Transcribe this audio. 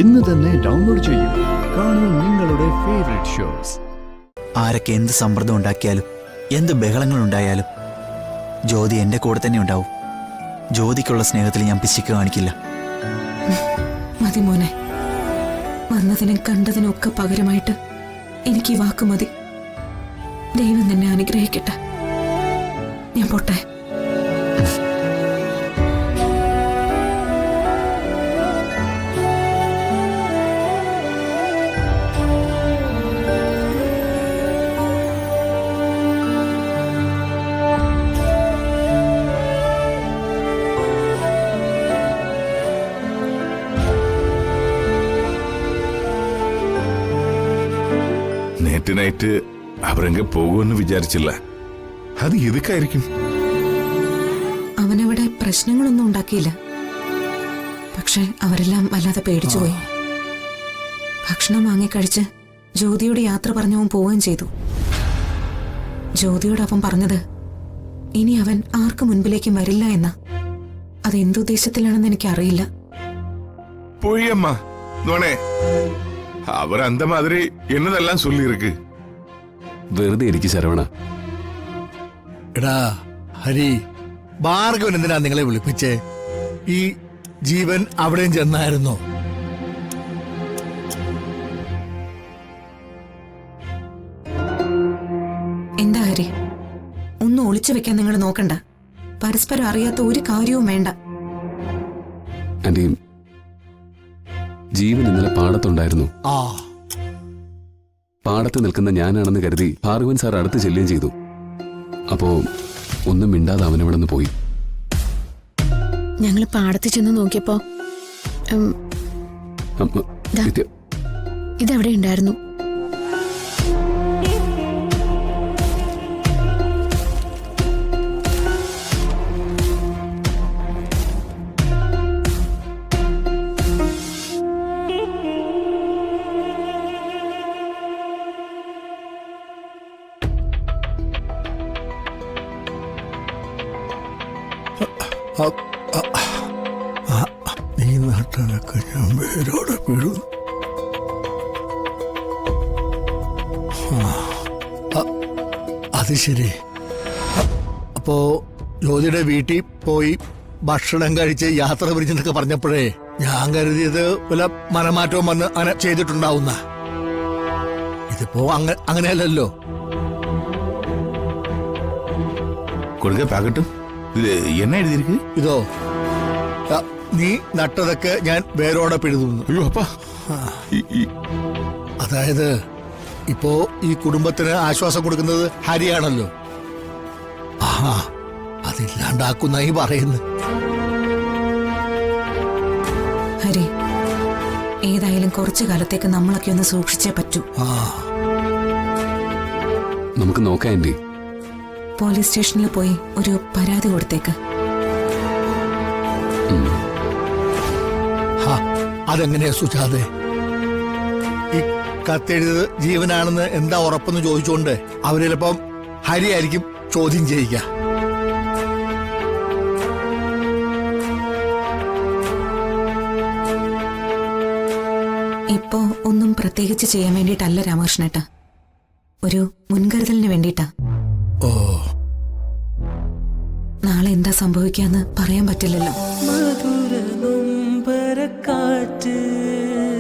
ഇന്ന് തന്നെ ഡൗൺലോഡ് ചെയ്യൂ. കാണൂ നിങ്ങളുടെ ഫേവറേറ്റ് ഷോസ്. ആരൊക്കെ എന്ത് സമ്മർദ്ദം ഉണ്ടാക്കിയാലും എന്ത് ബഹളങ്ങൾ ഉണ്ടായാലും ജ്യോതി എൻ്റെ കൂടെ തന്നെ ഉണ്ടാവും. ജ്യോതിക്കുള്ള സ്നേഹത്തിൽ ഞാൻ പിശുക്ക് കാണിക്കില്ല. മതി മോനെ, വന്നതിനും കണ്ടതിനും ഒക്കെ പകരമായിട്ട് എനിക്ക് ഈ വാക്ക് മതി. ദൈവം നിന്നെ അനുഗ്രഹിക്കട്ടെ. ഞാൻ പോട്ടെ. നേറ്റ് നൈറ്റ് അവരെങ്ക പോകുമെന്ന് വിചാരിച്ചില്ല. അത് ഇതൊക്കെയായിരിക്കും. അവനവിടെ പ്രശ്നങ്ങളൊന്നും ഉണ്ടാക്കിയില്ല. പക്ഷെ അവരെല്ലാം വല്ലാതെ പേടിച്ചുപോയി. ഭക്ഷണം വാങ്ങിക്കഴിച്ച് ജ്യോതിയോട് യാത്ര പറഞ്ഞവൻ പോവുകയും ചെയ്തു. ജ്യോതിയോട് അവൻ പറഞ്ഞത് ഇനി അവൻ ആർക്കു മുൻപിലേക്കും വരില്ല എന്ന. അതെന്തുദ്ദേശത്തിലാണെന്ന് എനിക്കറിയില്ല. പോയമ്മ നോണേ, അവർ അന്ത മാതിരി എന്നതെല്ലാം ചൊല്ലിയിருக்கு. വെറുതെ ഇരിക്കും ശരവണ. എടാ ഹരി, ഭാർഗവൻ എന്തിനാ നിങ്ങളെ വിളിപ്പിച്ചേ? ഈ ജീവൻ അവിടെയും ചെന്നായിരുന്നോ? എന്താ ഹരി, ഒന്നും ഒളിച്ചു വെക്കാൻ നിങ്ങൾ നോക്കണ്ട. പരസ്പരം അറിയാത്ത ഒരു കാര്യവും വേണ്ട. ആന്റി, ജീവൻ ഇന്നലെ പാടത്തുണ്ടായിരുന്നു. പാടത്ത് നിൽക്കുന്ന ഞാനാണെന്ന് കരുതി ഭാർഗവൻ സാർ അടുത്ത് ചെല്ലുകയും ചെയ്തു. അപ്പോ ഒന്നും മിണ്ടാതെ അവനവിടെ നിന്ന് പോയി. ഞങ്ങൾ പാടത്ത് ചെന്ന് നോക്കിയപ്പോ ഇതവിടെ ഉണ്ടായിരുന്നു. നീ നട്ടതൊക്കെ ഞാൻ വേരോടെ വീഴും. അത് ശരി. അപ്പോ ജ്യോതിയുടെ വീട്ടിൽ പോയി ഭക്ഷണം കഴിച്ച് യാത്ര പിരിച്ചെന്നൊക്കെ പറഞ്ഞപ്പോഴേ ഞാൻ കരുതിയത് വല്ല മനമാറ്റവും വന്ന് അങ്ങനെ ചെയ്തിട്ടുണ്ടാവുന്ന. ഇതിപ്പോ അങ്ങനെയല്ലല്ലോ. കൊടുക്ക പാക്കട്ടും. ഇത് എന്നെ എഴുതിയിരിക്ക്. ഇതോ, നീ നട്ടതൊക്കെ ഞാൻ വേരോടെ പിഴുതുന്നു. അയ്യോ അപ്പാ. അതായത് ഇപ്പോ ഈ കുടുംബത്തിന് ആശ്വാസം കൊടുക്കുന്നത് ഹരിയാണല്ലോ. അതില്ലാണ്ടാക്കുന്നായി പറയുന്നു. ഹരി, ഏതായാലും കുറച്ചു കാലത്തേക്ക് നമ്മളൊക്കെ ഒന്ന് സൂക്ഷിച്ചേ പറ്റൂ. നമുക്ക് നോക്കാം ആന്റി. പോലീസ് സ്റ്റേഷനിൽ പോയി ഒരു പരാതി കൊടുത്തേക്ക്. അതെങ്ങനെയാ സുജാതെ? ഈ കത്തെഴുത് ജീവനാണെന്ന് എന്താ ഉറപ്പെന്ന് ചോദിച്ചുകൊണ്ട് അവര് ചിലപ്പം ഹരിയായിരിക്കും ചോദ്യം ചെയ്യുക. ഇപ്പോ ഒന്നും പ്രത്യേകിച്ച് ചെയ്യാൻ വേണ്ടിയിട്ടല്ല രാമകൃഷ്ണേട്ടാ, ഒരു മുൻകരുതലിന് വേണ്ടിയിട്ടാ. നാളെ എന്താ സംഭവിക്കാന്ന് പറയാൻ പറ്റില്ലല്ലോ. മധുര നൊമ്പരക്കാറ്റ്